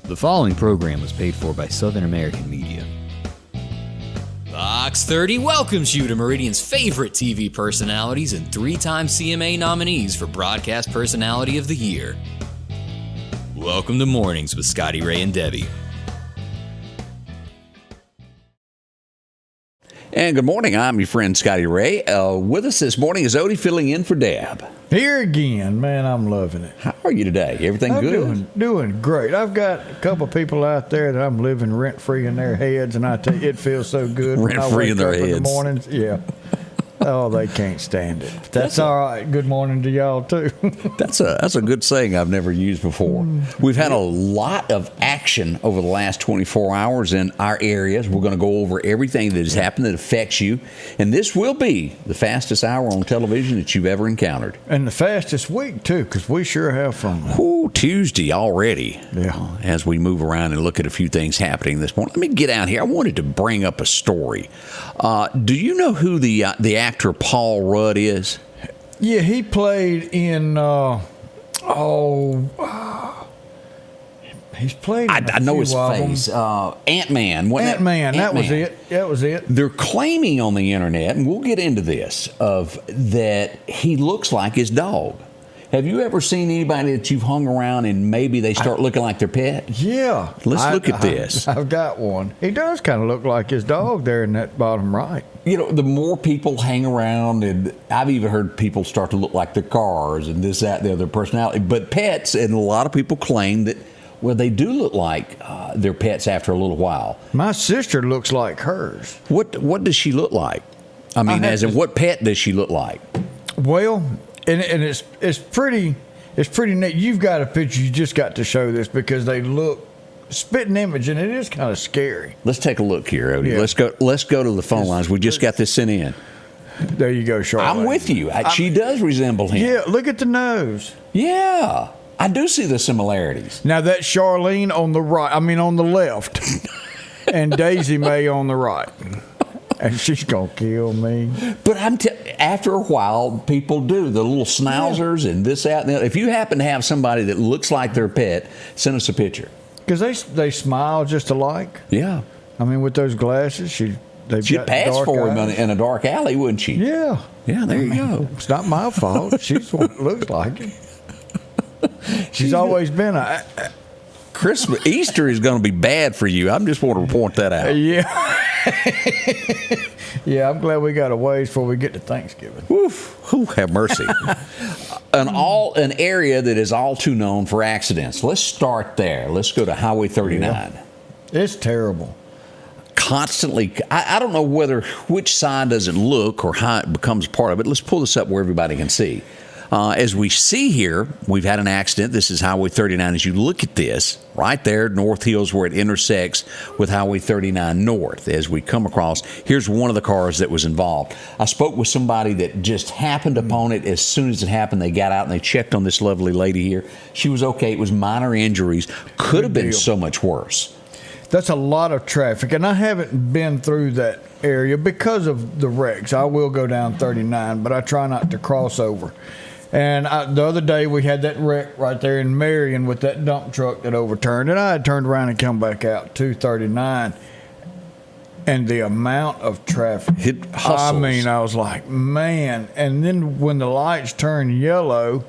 The following program was paid for by Southern American Media. Fox 30 welcomes you to Meridian's favorite TV personalities and three-time CMA nominees for Broadcast Personality of the Year. Welcome to Mornings with Scotty Ray and Debbie. And good morning. I'm your friend Scotty Ray. With us this morning is Odie filling in for Deb. Here again, man, I'm loving it. How are you today? Everything good? Doing great. I've got a couple of people out there that I'm living rent-free in their heads, and I tell you, it feels so good when I wake up in the mornings. Yeah. Oh, they can't stand it. That's all right. Good morning to y'all, too. That's a good saying I've never used before. We've had a lot of action over the last 24 hours in our areas. We're going to go over everything that has happened that affects you. And this will be the fastest hour on television that you've ever encountered. And the fastest week, too, because we sure have fun. Ooh, Tuesday already. Yeah. As we move around and look at a few things happening this morning. Let me get out here. I wanted to bring up a story. Do you know who the actor Paul Rudd is? Yeah, he played in he's played in I know his face. Ant-Man. Ant-Man, that was it. That was it. They're claiming on the internet, and we'll get into this, of that he looks like his dog. Have you ever seen anybody that you've hung around and maybe they start looking like their pet? Yeah. Let's look at this. I've got one. He does kind of look like his dog there in that bottom right. You know, the more people hang around, and I've even heard people start to look like their cars and this, that, the other personality. But pets, and a lot of people claim that, well, they do look like their pets after a little while. My sister looks like hers. What does she look like? I mean, what pet does she look like? Well, and it's pretty neat. You've got a picture. You just got to show this because they look spitting image, and it is kind of scary. Let's take a look here, Odie. Yeah. Let's go to the phone lines. We just got this sent in. There you go, Charlotte. I'm with you. She does resemble him. Yeah, look at the nose. Yeah, I do see the similarities. Now that's Charlene on the right. I mean on the left, and Daisy Mae on the right. And she's going to kill me. But after a while, people do. The little schnauzers and this, that, and the other. If you happen to have somebody that looks like their pet, send us a picture. Because they smile just alike. Yeah. I mean, with those glasses, she'd pass for him in a dark alley, wouldn't she? Yeah. Yeah, there you go. It's not my fault. She's the one that looks like it. She's always been a... Christmas, Easter is going to be bad for you. I just want to point that out. Yeah. Yeah, I'm glad we got a ways before we get to Thanksgiving. Oof, have mercy. An area that is all too known for accidents. Let's start there. Let's go to Highway 39. Yeah. It's terrible. Constantly, I don't know which side does it look or how it becomes part of it. Let's pull this up where everybody can see. As we see here, we've had an accident. This is Highway 39. As you look at this, right there, North Hills, where it intersects with Highway 39 North. As we come across, here's one of the cars that was involved. I spoke with somebody that just happened upon it. As soon as it happened, they got out and they checked on this lovely lady here. She was okay. It was minor injuries. Could have been so much worse. That's a lot of traffic, and I haven't been through that area because of the wrecks. I will go down 39, but I try not to cross over. And the other day we had that wreck right there in Marion with that dump truck that overturned. And I had turned around and come back out 239. And the amount of traffic. It hustles. I mean, I was like, man. And then when the lights turn yellow,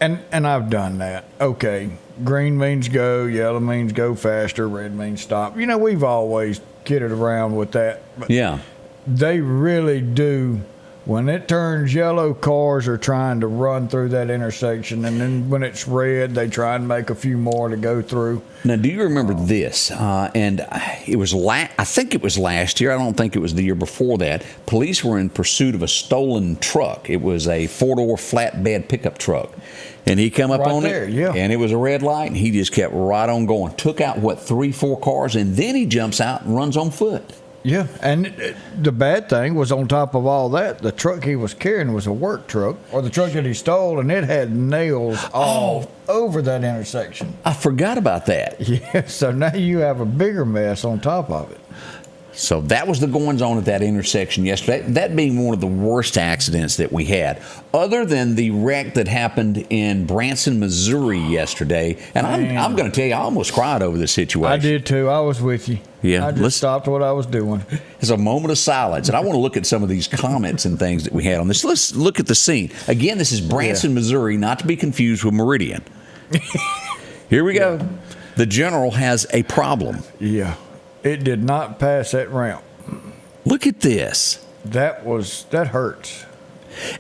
and I've done that. Okay, green means go, yellow means go faster, red means stop. You know, we've always kidded around with that. But yeah. They really do. When it turns yellow, cars are trying to run through that intersection, and then when it's red, they try and make a few more to go through. Now, do you remember this? And it was I think it was last year. I don't think it was the year before that. Police were in pursuit of a stolen truck. It was a four-door flatbed pickup truck. And he come up right on there, it, yeah. And it was a red light, and he just kept right on going. Took out, 3-4 cars, and then he jumps out and runs on foot. Yeah, and the bad thing was on top of all that, the truck he was carrying was a work truck, or the truck that he stole, and it had nails all over that intersection. I forgot about that. Yeah, so now you have a bigger mess on top of it. So that was the goings on at that intersection yesterday. That being one of the worst accidents that we had, other than the wreck that happened in Branson, Missouri yesterday. And I'm going to tell you, I almost cried over this situation. I did too. I was with you. Yeah, I just stopped what I was doing. It's a moment of silence, and I want to look at some of these comments and things that we had on this. Let's look at the scene. Again, this is Branson, Missouri, not to be confused with Meridian. Here we go. The General has a problem. Yeah. It did not pass that ramp. Look at this. That hurts.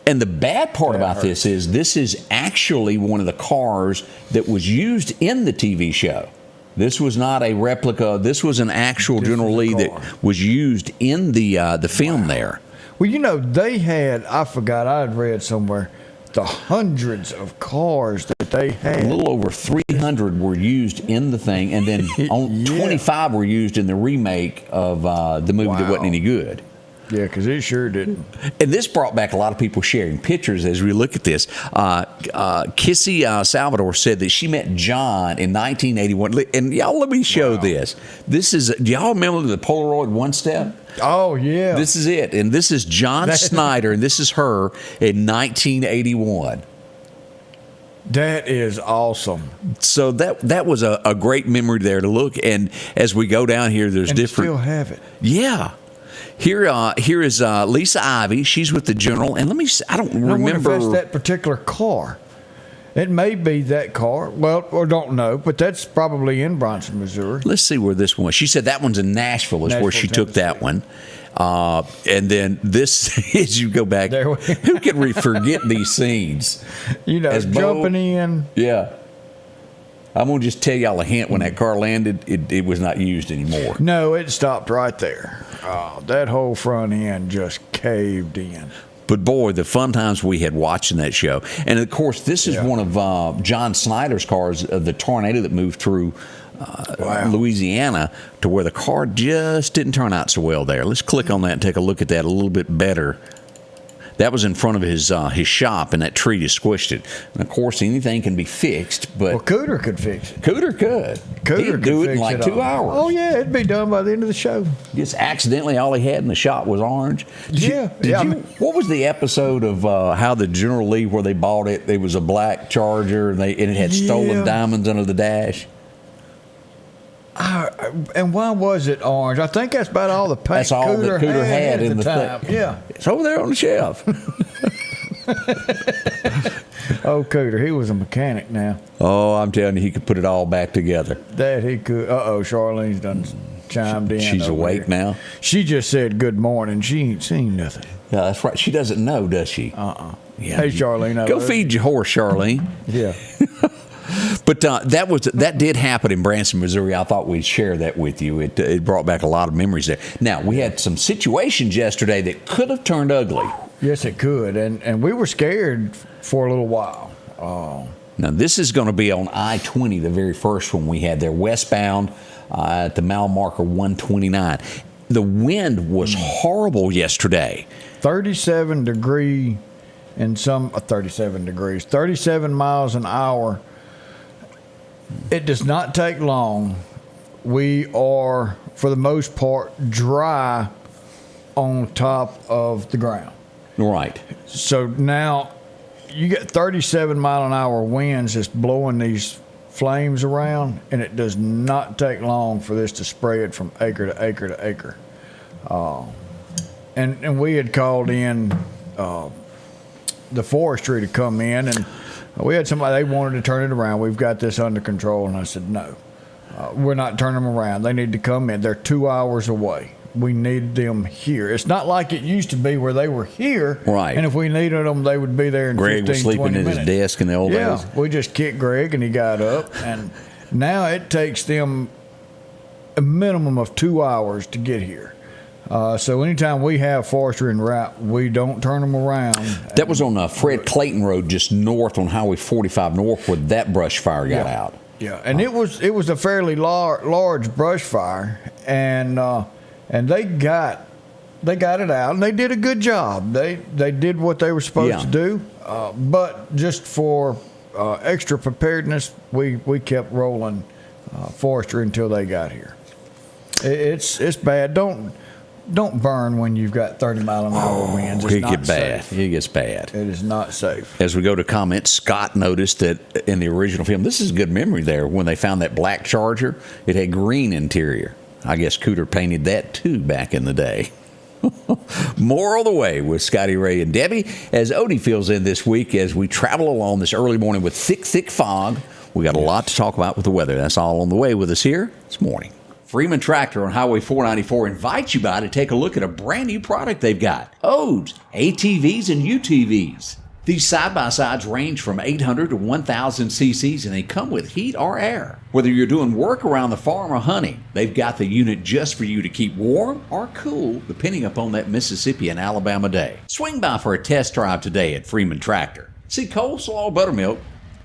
And the bad part about this is actually one of the cars that was used in the TV show. This was not a replica. This was an actual General Lee that was used in the film there. Well, they had, I forgot, I had read somewhere, the hundreds of cars that they had. A little over 300 were used in the thing, and then 25 were used in the remake of the movie that wasn't any good. Yeah, because it sure didn't. And this brought back a lot of people sharing pictures as we look at this. Kissy Salvador said that she met John in 1981. And y'all, let me show this. This is, do y'all remember the Polaroid one step? Oh, yeah. This is it. And this is John Snyder, and this is her in 1981. That is awesome. So that was a great memory there to look. And as we go down here, there's different. Still have it. Yeah. Here is Lisa Ivy. She's with the General, and I don't remember. If that's that particular car. It may be that car. Well, or don't know, but that's probably in Branson, Missouri. Let's see where this one was. She said that one's in Nashville, where she took that one. And then this, as you go back, who can forget these scenes? Jumping in. Yeah. I'm going to just tell y'all a hint. When that car landed, it was not used anymore. No, it stopped right there. That whole front end just caved in. But boy, the fun times we had watching that show. And of course, this is one of John Snyder's cars, the tornado that moved through Louisiana, to where the car just didn't turn out so well there. Let's click on that and take a look at that a little bit better. That was in front of his shop, and that tree just squished it. And of course, anything can be fixed, but Cooter could fix it. Cooter could. He'd do it in like 2 hours. Oh yeah, it'd be done by the end of the show. Just accidentally, all he had in the shop was orange. What was the episode of how the General Lee, where they bought it? It was a black Charger, and it had stolen diamonds under the dash. And why was it orange? I think that's about all the paint that's all Cooter that Cooter had in the time. Yeah, it's over there on the shelf. Oh, Cooter, he was a mechanic now. Oh, I'm telling you, he could put it all back together. That he could. Charlene's done chimed in. She's awake now. She just said good morning. She ain't seen nothing. Yeah, that's right. She doesn't know, does she? Yeah. Hey, Charlene. Go feed your horse, Charlene. Yeah. But that did happen in Branson, Missouri. I thought we'd share that with you. It brought back a lot of memories there. Now, we had some situations yesterday that could have turned ugly. Yes, it could. And we were scared for a little while. Now, this is going to be on I-20, the very first one we had there, westbound at the mile marker 129. The wind was horrible yesterday. 37 degrees, 37 miles an hour. It does not take long. We are, for the most part, dry on top of the ground. Right. So now you get 37 mile an hour winds just blowing these flames around, and it does not take long for this to spread from acre to acre to acre. And we had called in the forestry to come in, and we had somebody, they wanted to turn it around. We've got this under control. And I said, no, we're not turning them around. They need to come in. They're 2 hours away. We need them here. It's not like it used to be where they were here. Right. And if we needed them, they would be there in 15, 20 minutes. Greg was sleeping at his desk in the old days. We just kicked Greg, and he got up. And now it takes them a minimum of 2 hours to get here. So anytime we have forestry en route, we don't turn them around. That was on Fred Clayton Road, just north on Highway 45 north, where that brush fire got out. Yeah, and it was a fairly large brush fire, and they got it out, and they did a good job. They did what they were supposed to do, but just for extra preparedness, we kept rolling forestry until they got here. It's bad. Don't burn when you've got 30-mile-an-hour winds. It's It not gets bad. safe. It gets bad. It is not safe. As we go to comments, Scott noticed that in the original film, this is a good memory there, when they found that black Charger, it had green interior. I guess Cooter painted that too back in the day. More on the way with Scotty Ray and Debbie as Odie fills in this week as we travel along this early morning with thick fog. We got a lot to talk about with the weather. That's all on the way with us here this morning. Freeman Tractor on Highway 494 invites you by to take a look at a brand new product they've got. Odes, ATVs, and UTVs. These side-by-sides range from 800 to 1,000 cc's, and they come with heat or air. Whether you're doing work around the farm or hunting, they've got the unit just for you to keep warm or cool, depending upon that Mississippi and Alabama day. Swing by for a test drive today at Freeman Tractor. See coleslaw, buttermilk,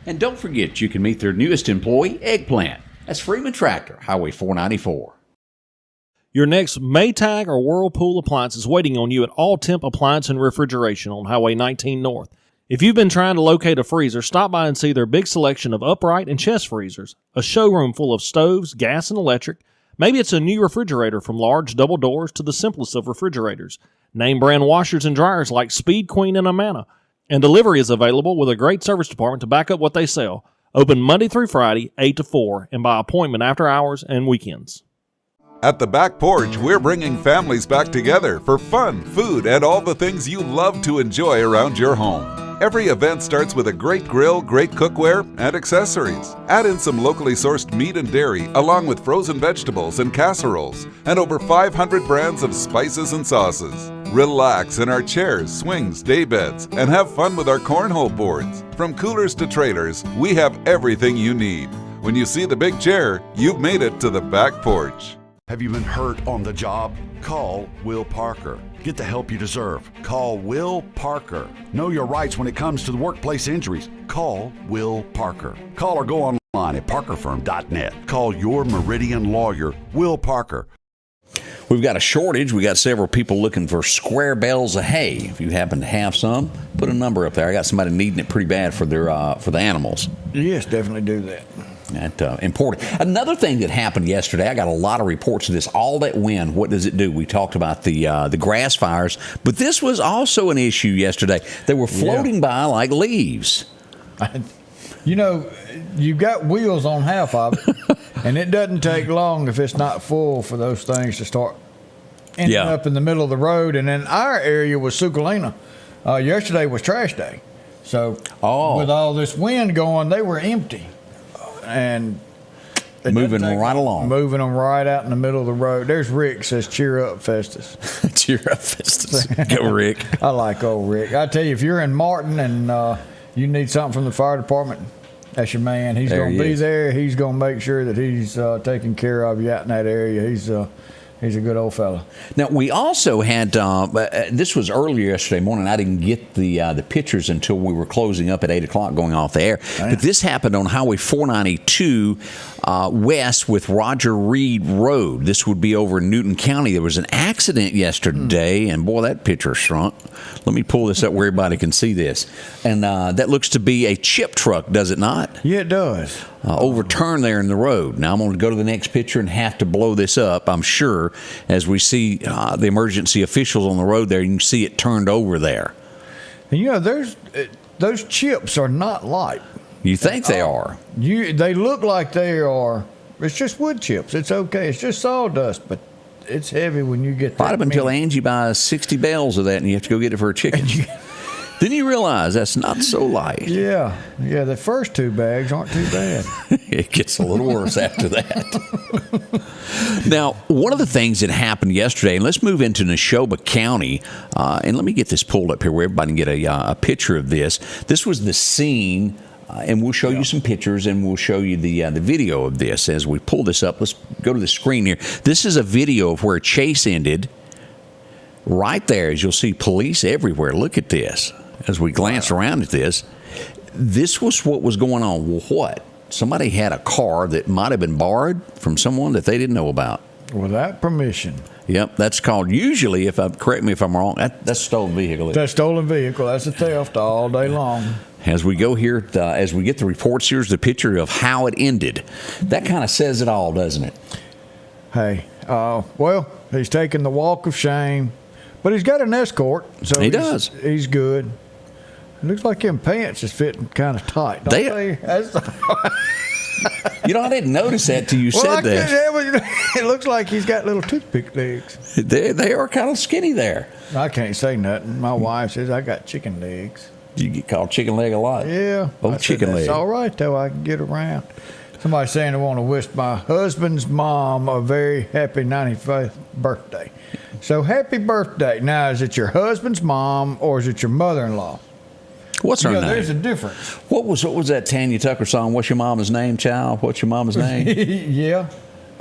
and don't forget you can meet their newest employee, Eggplant. That's Freeman Tractor, Highway 494. Your next Maytag or Whirlpool appliance is waiting on you at All Temp Appliance and Refrigeration on Highway 19 North. If you've been trying to locate a freezer, stop by and see their big selection of upright and chest freezers, a showroom full of stoves, gas, and electric. Maybe it's a new refrigerator from large double doors to the simplest of refrigerators. Name brand washers and dryers like Speed Queen and Amana. And delivery is available with a great service department to back up what they sell. Open Monday through Friday, 8 to 4, and by appointment after hours and weekends. At the Back Porch, we're bringing families back together for fun, food, and all the things you love to enjoy around your home. Every event starts with a great grill, great cookware, and accessories. Add in some locally sourced meat and dairy, along with frozen vegetables and casseroles, and over 500 brands of spices and sauces. Relax in our chairs, swings, day beds, and have fun with our cornhole boards. From coolers to trailers, we have everything you need. When you see the big chair, you've made it to the Back Porch. Have you been hurt on the job? Call Will Parker. Get the help you deserve. Call Will Parker. Know your rights when it comes to the workplace injuries. Call Will Parker. Call or go online at parkerfirm.net. Call your Meridian lawyer, Will Parker. We've got a shortage. We got several people looking for square bales of hay. If you happen to have some, put a number up there. I got somebody needing it pretty bad for the animals. Yes, definitely do that. That's important. Another thing that happened yesterday, I got a lot of reports of this. All that wind, what does it do? We talked about the grass fires, but this was also an issue yesterday. They were floating by like leaves. You know, you've got wheels on half of it, and it doesn't take long if it's not full for those things to start ending up in the middle of the road. And then our area was Sukalina. Yesterday was trash day. So with all this wind going, they were empty. And moving them right along. Moving them right out in the middle of the road. There's Rick says, cheer up, Festus. Cheer up, Festus. Go, Rick. I like old Rick. I tell you, if you're in Martin and you need something from the fire department, that's your man. He's going to be there. He's going to make sure that he's taking care of you out in that area. He's a good old fella. Now, we also had, this was earlier yesterday morning. I didn't get the pictures until we were closing up at 8 o'clock going off the air. Oh, yeah. But this happened on Highway 492 west with Roger Reed Road. This would be over in Newton County. There was an accident yesterday, and boy, that picture shrunk. Let me pull this up where everybody can see this. And that looks to be a chip truck, does it not? Yeah, it does. Overturned there in the road. Now I'm going to go to the next picture and have to blow this up, I'm sure, as we see the emergency officials on the road there. You can see it turned over there. And you know, those chips are not light. You think they are? They look like they are. It's just wood chips. It's okay. It's just sawdust, but it's heavy when you get that. Right up until Angie buys 60 bales of that, and you have to go get it for a chicken. Then you realize that's not so light. Yeah. The first 2 bags aren't too bad. It gets a little worse after that. Now, one of the things that happened yesterday, and let's move into Neshoba County, and let me get this pulled up here where everybody can get a picture of this. This was the scene. And we'll show you some pictures, and we'll show you the video of this as we pull this up. Let's go to the screen here. This is a video of where a chase ended. Right there, as you'll see police everywhere. Look at this. As we glance around at this, this was what was going on. Well, what? Somebody had a car that might have been borrowed from someone that they didn't know about. Without permission. Yep, that's called, usually, correct me if I'm wrong, that's a stolen vehicle. That's a stolen vehicle. That's a theft all day long. As we go here, as we get the reports, here's the picture of how it ended. That kind of says it all, doesn't it? Hey, Well, he's taking the walk of shame, but he's got an escort, so He does. He's good. It looks like them pants is fitting kind of tight. Don't they? You know, I didn't notice that till you said that. It looks like he's got little toothpick legs. They are kind of skinny there. I can't say nothing. My wife says I got chicken legs. You get called chicken leg a lot. Yeah. Oh, chicken leg. It's all right, though. I can get around. Somebody saying they want to wish my husband's mom a very happy 95th birthday. So happy birthday. Now, is it your husband's mom or is it your mother-in-law? What's her name? There's a difference. What was that Tanya Tucker song? What's your mama's name, child? What's your mama's name? Yeah,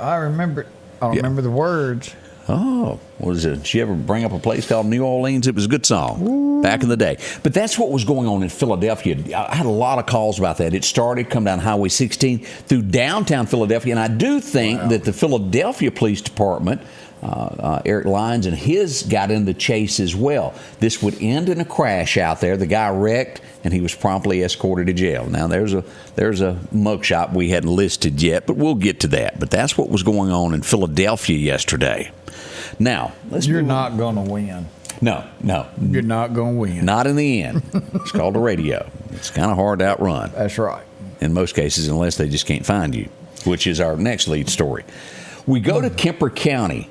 I remember it. I don't remember the words. Oh, what is it? Did she ever bring up a place called New Orleans? It was a good song back in the day. But that's what was going on in Philadelphia. I had a lot of calls about that. It started come down Highway 16 through downtown Philadelphia, and I do think that the Philadelphia Police Department, Eric Lyons and his got in the chase as well. This would end in a crash out there. The guy wrecked, and he was promptly escorted to jail. Now, there's a mugshot we hadn't listed yet, but we'll get to that. But that's what was going on in Philadelphia yesterday. Now, You're not going to win. No. You're not going to win. Not in the end. It's called the radio. It's kind of hard to outrun. That's right. In most cases, unless they just can't find you, which is our next lead story. We go to Kemper County.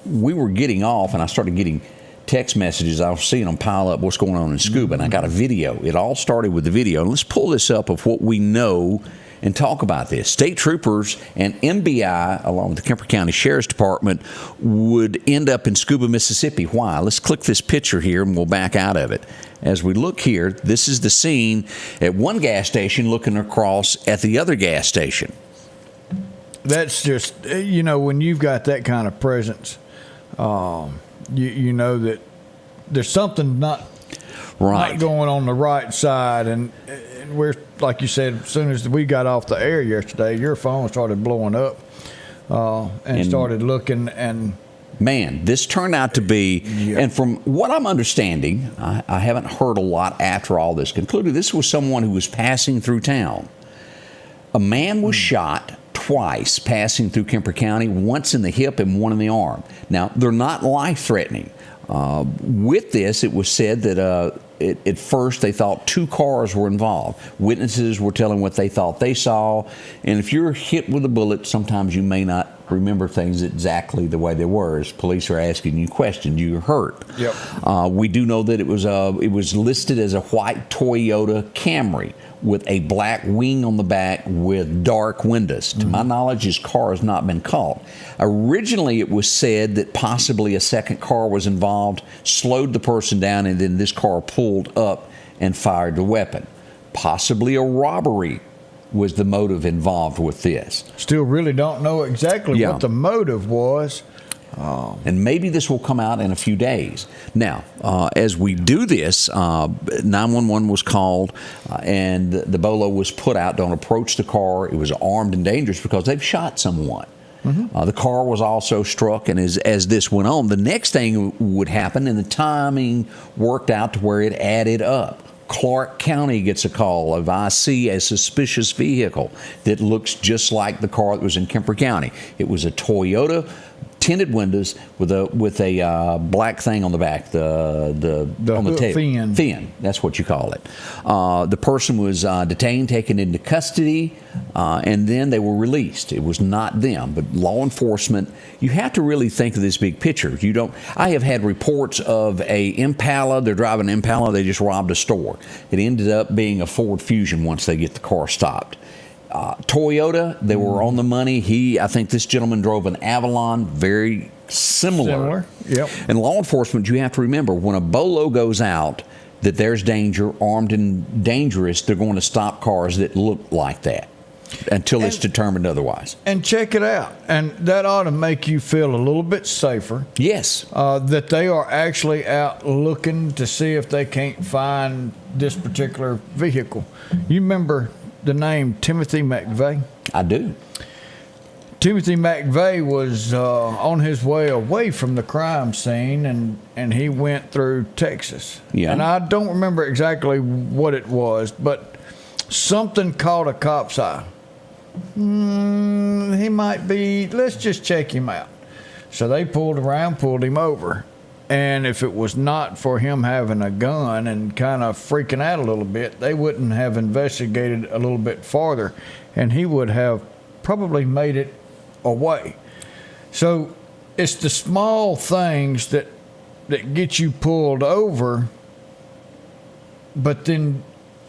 We were getting off, and I started getting text messages. I was seeing them pile up what's going on in Scooba, and I got a video. It all started with the video. And let's pull this up of what we know and talk about this. State troopers and MBI, along with the Kemper County Sheriff's Department, would end up in Scooba, Mississippi. Why? Let's click this picture here, and we'll back out of it. As we look here, this is the scene at one gas station looking across at the other gas station. That's just, when you've got that kind of presence, you know that there's something not going on the right side. And we're, like you said, as soon as we got off the air yesterday, your phone started blowing up and started looking. And man, this turned out to be, and from what I'm understanding, I haven't heard a lot after all this concluded, this was someone who was passing through town. A man was shot twice passing through Kemper County, once in the hip and one in the arm. Now, they're not life-threatening. With this, it was said that at first they thought two cars were involved. Witnesses were telling what they thought they saw. And if you're hit with a bullet, sometimes you may not remember things exactly the way they were. As police are asking you questions, you're hurt. Yep. We do know that it was listed as a white Toyota Camry with a black wing on the back with dark windows. To my knowledge, his car has not been caught. Originally, it was said that possibly a second car was involved, slowed the person down, and then this car pulled up and fired the weapon. Possibly a robbery was the motive involved with this. Still really don't know exactly what the motive was. And maybe this will come out in a few days. Now, as we do this, 911 was called, and the bolo was put out. Don't approach the car. It was armed and dangerous because they've shot someone. The car was also struck, and as this went on, the next thing would happen, and the timing worked out to where it added up. Clark County gets a call of, I see a suspicious vehicle that looks just like the car that was in Kemper County. It was a Toyota, tinted windows with a black thing on the back, on the tail. Fin, that's what you call it. The person was detained, taken into custody, and then they were released. It was not them, but law enforcement. You have to really think of this big picture. I have had reports of a Impala. They're driving an Impala. They just robbed a store. It ended up being a Ford Fusion once they get the car stopped. Toyota, they were on the money. I think this gentleman drove an Avalon, very similar. Yep. And law enforcement, you have to remember, when a bolo goes out, that there's danger, armed and dangerous, they're going to stop cars that look like that until it's determined otherwise. And check it out. And that ought to make you feel a little bit safer. Yes. That they are actually out looking to see if they can't find this particular vehicle. You remember the name Timothy McVeigh? I do. Timothy McVeigh was on his way away from the crime scene, and he went through Texas. Yeah. And I don't remember exactly what it was, but something caught a cop's eye. he might be, let's just check him out. So they pulled him over. And if it was not for him having a gun and kind of freaking out a little bit, they wouldn't have investigated a little bit farther, and he would have probably made it away. So it's the small things that get you pulled over, but then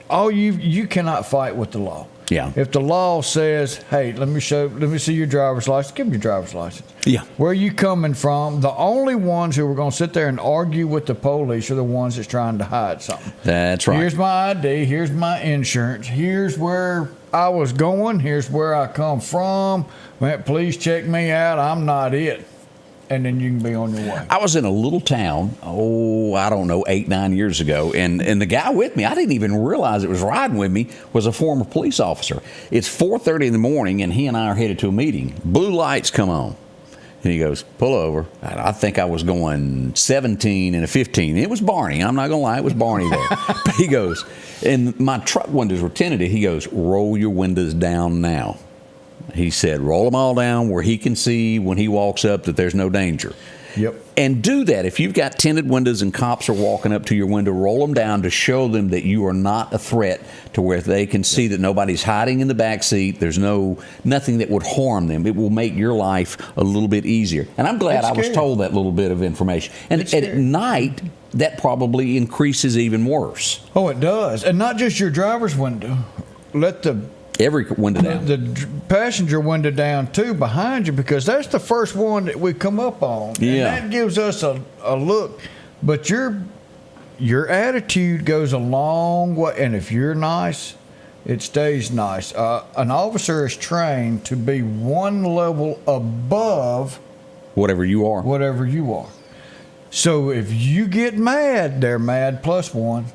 you cannot fight with the law. Yeah. If the law says, "Hey, let me see your driver's license," give me your driver's license. Yeah. Where are you coming from? The only ones who are going to sit there and argue with the police are the ones that's trying to hide something. That's right. Here's my ID. Here's my insurance. Here's where I was going. Here's where I come from. Please check me out. I'm not it. And then you can be on your way. I was in a little town, I don't know, 8-9 years ago, and the guy with me, I didn't even realize it was riding with me, was a former police officer. It's 4:30 in the morning, and he and I are headed to a meeting. Blue lights come on. And he goes, pull over. And I think I was going 17 and a 15. It was Barney. I'm not going to lie. It was Barney there. But he goes, and my truck windows were tinted. He goes, roll your windows down now. He said, roll them all down where he can see when he walks up that there's no danger. Yep. And do that. If you've got tinted windows and cops are walking up to your window, roll them down to show them that you are not a threat, to where they can see that nobody's hiding in the back seat. There's nothing that would harm them. It will make your life a little bit easier. And I'm glad I was told that little bit of information. And at night, that probably increases even worse. Oh, it does. And not just your driver's window. Let every window down. The passenger window down too behind you, because that's the first one that we come up on. Yeah. And that gives us a look. But your attitude goes a long way, and if you're nice, it stays nice. An officer is trained to be one level above whatever you are. Whatever you are. So if you get mad, they're mad plus one.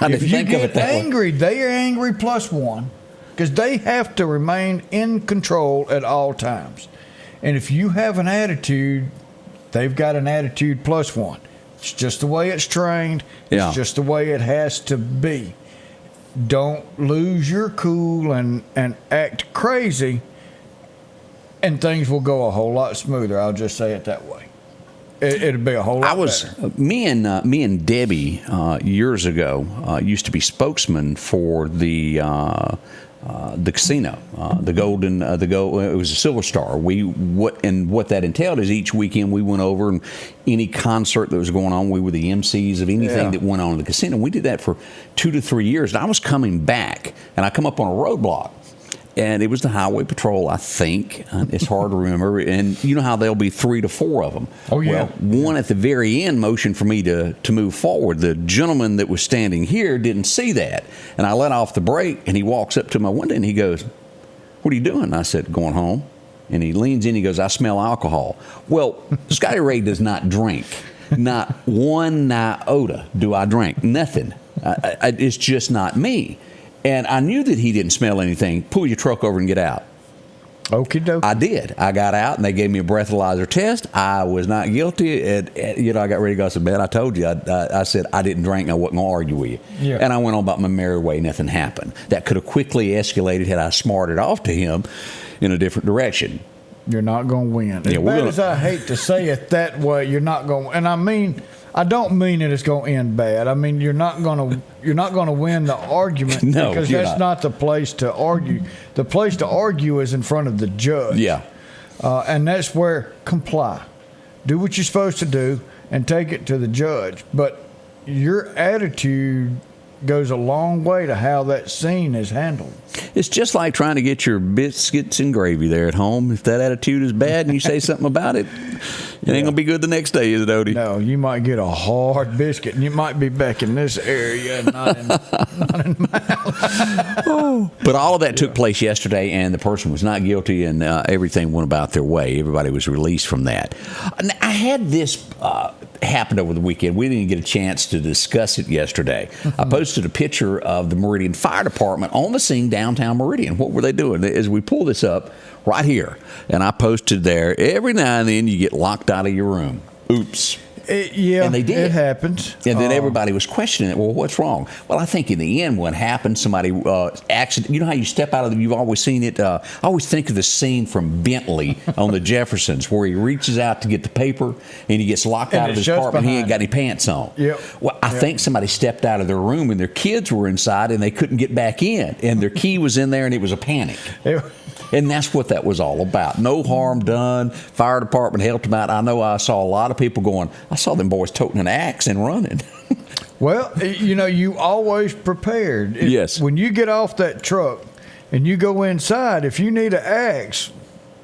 If you get angry, they are angry plus one. Because they have to remain in control at all times. And if you have an attitude, they've got an attitude plus one. It's just the way it's trained. It's just the way it has to be. Don't lose your cool and act crazy, and things will go a whole lot smoother. I'll just say it that way. It'll be a whole lot better. Me and Debbie years ago used to be spokesman for the casino, it was a Silver Star. What that entailed is each weekend we went over, and any concert that was going on, we were the MCs of anything that went on in the casino. We did that for 2 to 3 years. And I was coming back, and I come up on a roadblock, and it was the highway patrol, I think. It's hard to remember. And you know how there'll be 3 to 4 of them. Oh, yeah. Well, one at the very end motioned for me to move forward. The gentleman that was standing here didn't see that. And I let off the brake, and he walks up to my window, and he goes, "What are you doing?" And I said, "Going home." And he leans in, he goes, "I smell alcohol." Well, Scotty Ray does not drink. Not one iota do I drink. Nothing. It's just not me. And I knew that he didn't smell anything. Pull your truck over and get out. Okie dokie. I did. I got out, and they gave me a breathalyzer test. I was not guilty. I got ready to go to bed. I told you. I said I didn't drink. I wasn't going to argue with you. Yeah. And I went on about my merry way. Nothing happened. That could have quickly escalated had I smarted off to him in a different direction. You're not going to win. As bad as I hate to say it that way, you're not going to. And I don't mean that it's going to end bad. I mean, you're not going to win the argument. No, because that's not the place to argue. The place to argue is in front of the judge. Yeah. And that's where comply. Do what you're supposed to do and take it to the judge. But your attitude goes a long way to how that scene is handled. It's just like trying to get your biscuits and gravy there at home. If that attitude is bad and you say something about it, it ain't going to be good the next day, is it, Odie? No, you might get a hard biscuit, and you might be back in this area, not in my But all of that took place yesterday, and the person was not guilty, and everything went about their way. Everybody was released from that. I had this happen over the weekend. We didn't get a chance to discuss it yesterday. I posted a picture of the Meridian Fire Department on the scene downtown Meridian. What were they doing? As we pull this up right here, and I posted there, every now and then you get locked out of your room. Oops. And they did. It happens. And then everybody was questioning it. Well, what's wrong? Well, I think in the end, what happened, somebody accident. You know how you step out of you've always seen it. I always think of the scene from Bentley on the Jeffersons where he reaches out to get the paper and he gets locked out of his apartment. He ain't got any pants on. Yep. Well, I think somebody stepped out of their room and their kids were inside and they couldn't get back in. And their key was in there and it was a panic. And that's what that was all about. No harm done. Fire department helped them out. I know I saw a lot of people going, I saw them boys toting an axe and running. Well, you always prepared. Yes. When you get off that truck and you go inside, if you need an axe,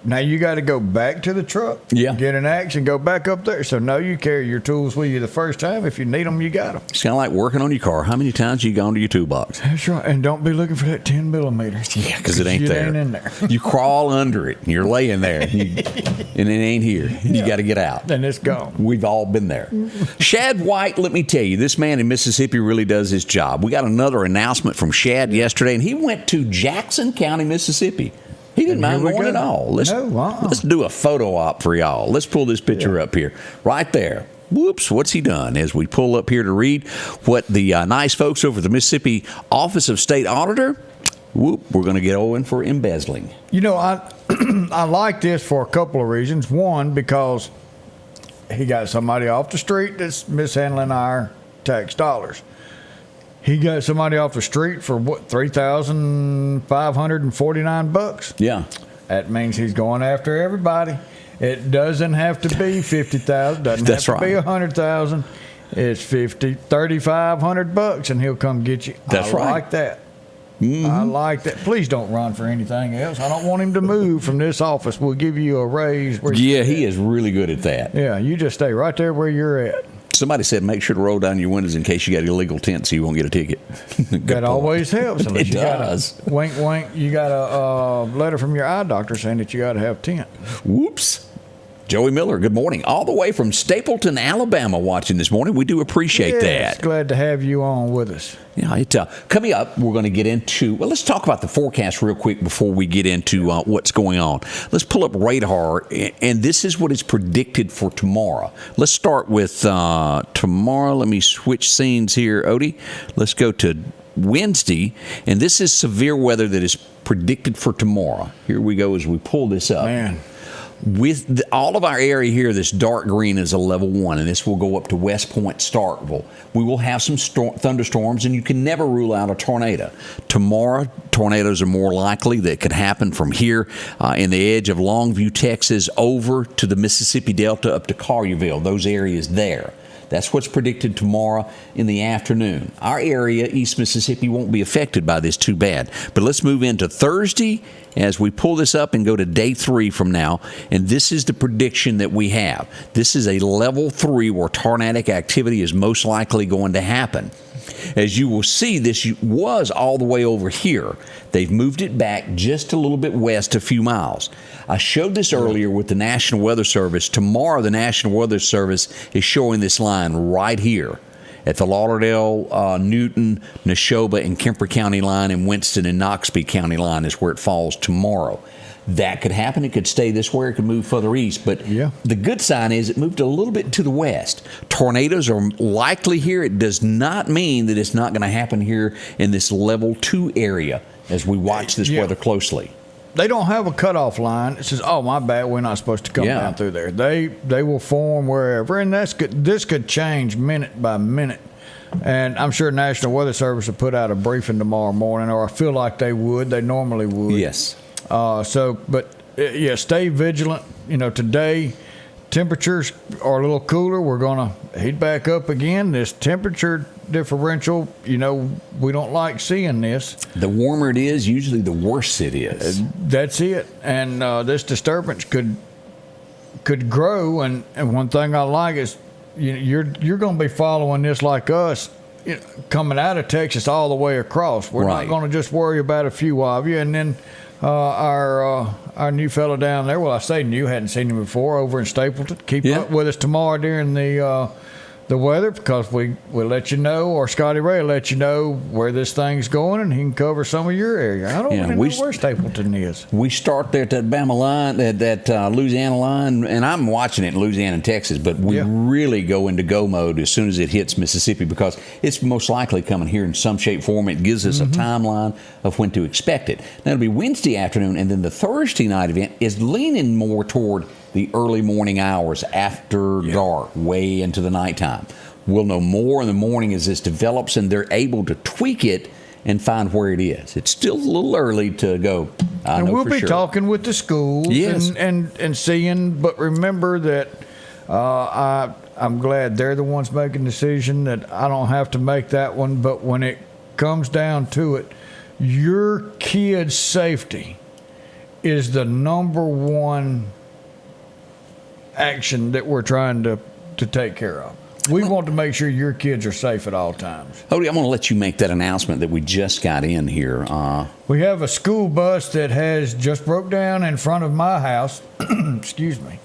now you got to go back to the truck, get an axe, and go back up there. So, no, you carry your tools with you the first time. If you need them, you got them. It's kind of like working on your car. How many times you gone to your toolbox? That's right. And don't be looking for that 10 millimeters. Yeah, because it ain't there. It ain't in there. You crawl under it, and you're laying there, and it ain't here. You got to get out. And it's gone. We've all been there. Shad White, let me tell you, this man in Mississippi really does his job. We got another announcement from Shad yesterday, and he went to Jackson County, Mississippi. He didn't mind going at all. Let's do a photo op for y'all. Let's pull this picture up here. Right there. Whoops, what's he done? As we pull up here to read what the nice folks over at the Mississippi Office of State Auditor, we're going to get Owen for embezzling. I like this for a couple of reasons. One, because he got somebody off the street that's mishandling our tax dollars. He got somebody off the street for what, $3,549? Yeah. That means he's going after everybody. It doesn't have to be $50,000. Doesn't have to be $100,000. It's $3,500, and he'll come get you. That's right. I like that. Mm-hmm. I like that. Please don't run for anything else. I don't want him to move from this office. We'll give you a raise. Yeah, he is really good at that. Yeah, you just stay right there where you're at. Somebody said make sure to roll down your windows in case you got illegal tent so you won't get a ticket. That always helps. It does. Wink, wink. You got a letter from your eye doctor saying that you got to have tent. Whoops. Joey Miller, good morning. All the way from Stapleton, Alabama, watching this morning. We do appreciate that. Glad to have you on with us. Yeah, coming up, we're going to get into, let's talk about the forecast real quick before we get into what's going on. Let's pull up radar, and this is what is predicted for tomorrow. Let's start with tomorrow. Let me switch scenes here, Odie. Let's go to Wednesday, and this is severe weather that is predicted for tomorrow. Here we go as we pull this up. Man. With all of our area here, this dark green is a level 1, and this will go up to West Point, Starkville. We will have some thunderstorms, and you can never rule out a tornado. Tomorrow, tornadoes are more likely. That could happen from here in the edge of Longview, Texas, over to the Mississippi Delta up to Collierville, those areas there. That's what's predicted tomorrow in the afternoon. Our area, East Mississippi, won't be affected by this too bad. But let's move into Thursday as we pull this up and go to day 3 from now. And this is the prediction that we have. This is a level 3 where tornadic activity is most likely going to happen. As you will see, this was all the way over here. They've moved it back just a little bit west, a few miles. I showed this earlier with the National Weather Service. Tomorrow, the National Weather Service is showing this line right here at the Lauderdale, Newton, Neshoba, and Kemper County line, and Winston and Noxubee County line is where it falls tomorrow. That could happen. It could stay this way. It could move further east. But the good sign is it moved a little bit to the west. Tornadoes are likely here. It does not mean that it's not going to happen here in this level 2 area as we watch this weather closely. They don't have a cutoff line. It says, "Oh, my bad, we're not supposed to come down through there." They will form wherever, and this could change minute by minute. And I'm sure National Weather Service will put out a briefing tomorrow morning, or I feel like they would. They normally would. Yes. Stay vigilant. Today temperatures are a little cooler. We're going to heat back up again. This temperature differential, we don't like seeing this. The warmer it is, usually the worse it is. That's it. And this disturbance could grow. And one thing I like is you're going to be following this like us. Coming out of Texas all the way across. We're not going to just worry about a few of you. And then our new fellow down there, well, I say new, hadn't seen him before, over in Stapleton. Keep up with us tomorrow during the the weather, because we'll let you know, or Scotty Ray will let you know where this thing's going, and he can cover some of your area. I don't really know where Stapleton is. We start there at that Bama line, that Louisiana line, and I'm watching it in Louisiana and Texas, but we really go into go mode as soon as it hits Mississippi, because it's most likely coming here in some shape, form. It gives us a timeline of when to expect it. Now, it'll be Wednesday afternoon, and then the Thursday night event is leaning more toward the early morning hours after dark, way into the nighttime. We'll know more in the morning as this develops, and they're able to tweak it and find where it is. It's still a little early to go. And we'll be talking with the schools and seeing, but remember that I'm glad they're the ones making the decision, that I don't have to make that one. But when it comes down to it, your kid's safety is the number one action that we're trying to take care of. We want to make sure your kids are safe at all times. Odie, I'm going to let you make that announcement that we just got in here. We have a school bus that has just broke down in front of my house, excuse me,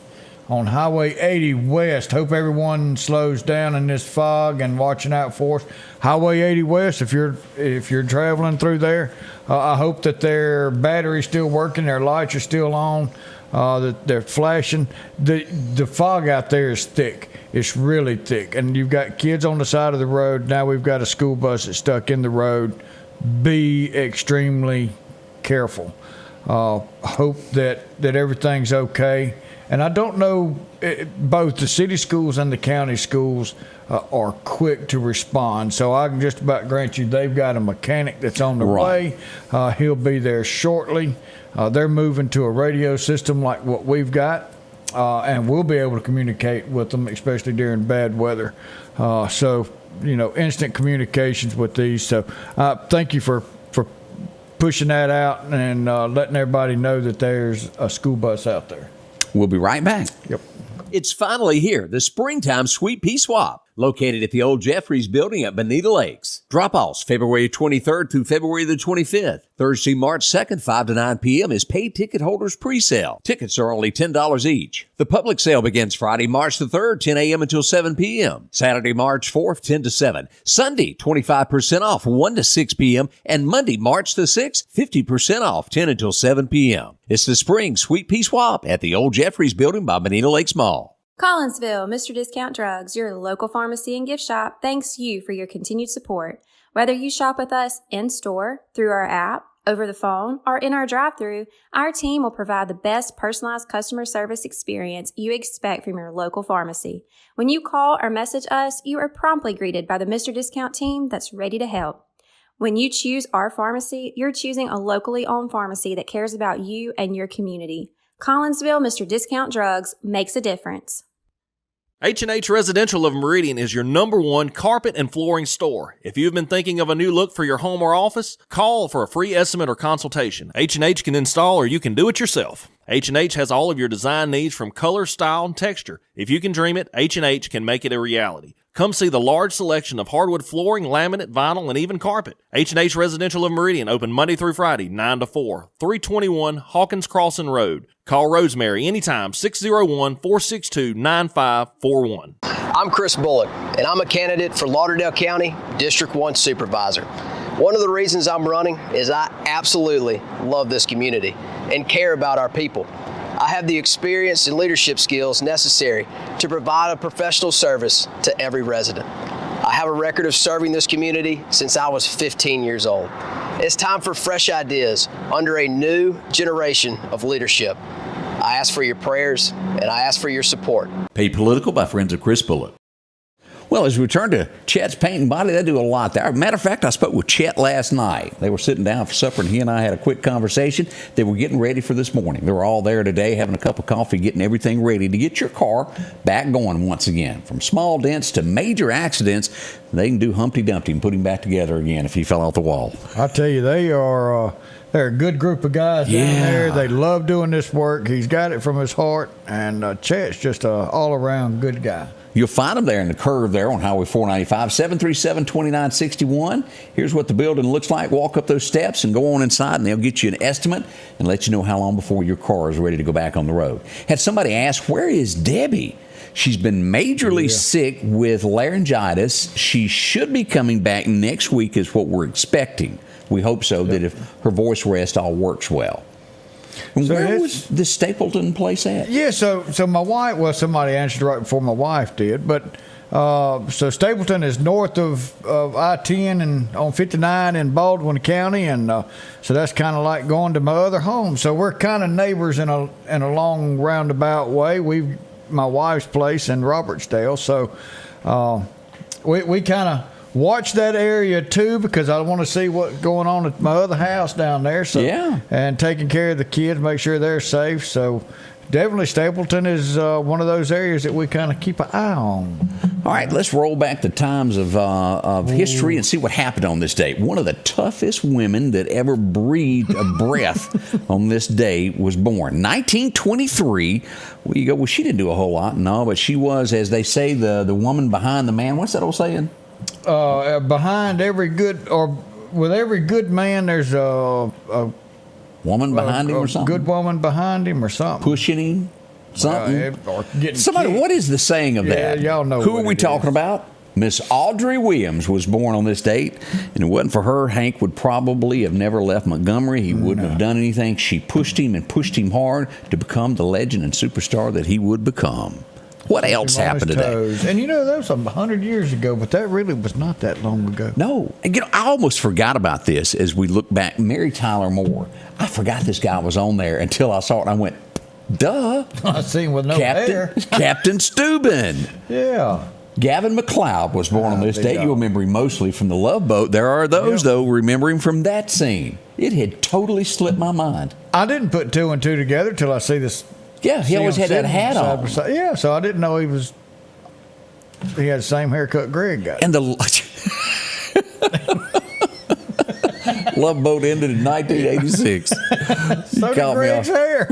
on Highway 80 West. Hope everyone slows down in this fog and watching out for us. Highway 80 West, if you're traveling through there, I hope that their battery's still working, their lights are still on. That they're flashing. The fog out there is thick. It's really thick. And you've got kids on the side of the road. Now we've got a school bus that's stuck in the road. Be extremely careful. Hope that everything's okay. And I don't know, both the city schools and the county schools are quick to respond. So I can just about grant you they've got a mechanic that's on the way. He'll be there shortly. They're moving to a radio system like what we've got, and we'll be able to communicate with them, especially during bad weather. So, instant communications with these. So thank you for pushing that out and letting everybody know that there's a school bus out there. We'll be right back. Yep. It's finally here, the springtime Sweet Pea Swap, located at the old Jeffries building at Bonita Lakes. Drop-offs February 23rd through February the 25th. Thursday, March 2nd, 5 to 9 p.m. is paid ticket holders pre-sale. Tickets are only $10 each. The public sale begins Friday, March the 3rd, 10 a.m. until 7 p.m. Saturday, March 4th, 10 to 7. Sunday, 25% off, 1 to 6 p.m. And Monday, March the 6th, 50% off, 10 until 7 p.m. It's the spring Sweet Pea Swap at the old Jeffries building by Bonita Lakes Mall. Collinsville, Mr. Discount Drugs, your local pharmacy and gift shop, thanks you for your continued support. Whether you shop with us in-store, through our app, over the phone, or in our drive-thru, our team will provide the best personalized customer service experience you expect from your local pharmacy. When you call or message us, you are promptly greeted by the Mr. Discount team that's ready to help. When you choose our pharmacy, you're choosing a locally owned pharmacy that cares about you and your community. Collinsville, Mr. Discount Drugs makes a difference. H&H Residential of Meridian is your #1 carpet and flooring store. If you've been thinking of a new look for your home or office, call for a free estimate or consultation. H&H can install, or you can do it yourself. H&H has all of your design needs from color, style, and texture. If you can dream it, H&H can make it a reality. Come see the large selection of hardwood flooring, laminate, vinyl, and even carpet. H&H Residential of Meridian, open Monday through Friday, 9 to 4, 321 Hawkins Crossing Road. Call Rosemary anytime, 601-462-9541. I'm Chris Bullock, and I'm a candidate for Lauderdale County District 1 Supervisor. One of the reasons I'm running is I absolutely love this community and care about our people. I have the experience and leadership skills necessary to provide a professional service to every resident. I have a record of serving this community since I was 15 years old. It's time for fresh ideas under a new generation of leadership. I ask for your prayers and I ask for your support. Paid political by friends of Chris Bullock. Well, as we turn to Chet's Paint and Body, they do a lot there. Matter of fact, I spoke with Chet last night. They were sitting down for supper, and he and I had a quick conversation. They were getting ready for this morning. They were all there today having a cup of coffee, getting everything ready to get your car back going once again. From small dents to major accidents, they can do Humpty Dumpty and put him back together again if he fell off the wall. I tell you, they're a good group of guys down there. They love doing this work. He's got it from his heart, and Chet's just an all-around good guy. You'll find them there in the curve there on Highway 495, 737-2961. Here's what the building looks like. Walk up those steps and go on inside, and they'll get you an estimate and let you know how long before your car is ready to go back on the road. Had somebody ask, where is Debbie? She's been majorly sick with laryngitis. She should be coming back next week is what we're expecting. We hope so, that if her voice rest all works well. And So where it's- was the Stapleton place at? Yeah, so my wife, well, somebody answered right before my wife did, but so Stapleton is north of I-10 and on 59 in Baldwin County, and so that's kind of like going to my other home. So we're kind of neighbors in a long roundabout way. My wife's place in Robertsdale, so we kind of watch that area too, because I want to see what's going on at my other house down there. So and taking care of the kids, make sure they're safe. So definitely Stapleton is one of those areas that we kind of keep an eye on. All right, let's roll back the times of history and see what happened on this day. One of the toughest women that ever breathed a breath on this day was born. 1923. Well, you go, well, she didn't do a whole lot. No, but she was, as they say, the woman behind the man. What's that old saying? Behind every good, or with every good man, there's a woman behind him or something? Good woman behind him or something. Pushing him? Something? Or getting Somebody, kicked. what is the saying of that? Y'all know Who what are we it talking is. about? Miss Audrey Williams was born on this date, and it wasn't for her, Hank would probably have never left Montgomery. He wouldn't have done anything. She pushed him and pushed him hard to become the legend and superstar that he would become. What else happened today? Toes. And that was 100 years ago, but that really was not that long ago. No. And, I almost forgot about this as we look back. Mary Tyler Moore. I forgot this guy was on there until I saw it, and I went, duh. I seen with no hair. Captain Steuben. Yeah. Gavin McLeod was born on this big date. dog. You'll remember him mostly from The Love Boat. There are those, though, remember him from that scene. It had totally slipped my mind. I didn't put two and two together till I see this. Yeah, he always had that hat side on. by side. Yeah, so I didn't know he had the same haircut Greg got. And the Love Boat ended in 1986. So did Greg's hair.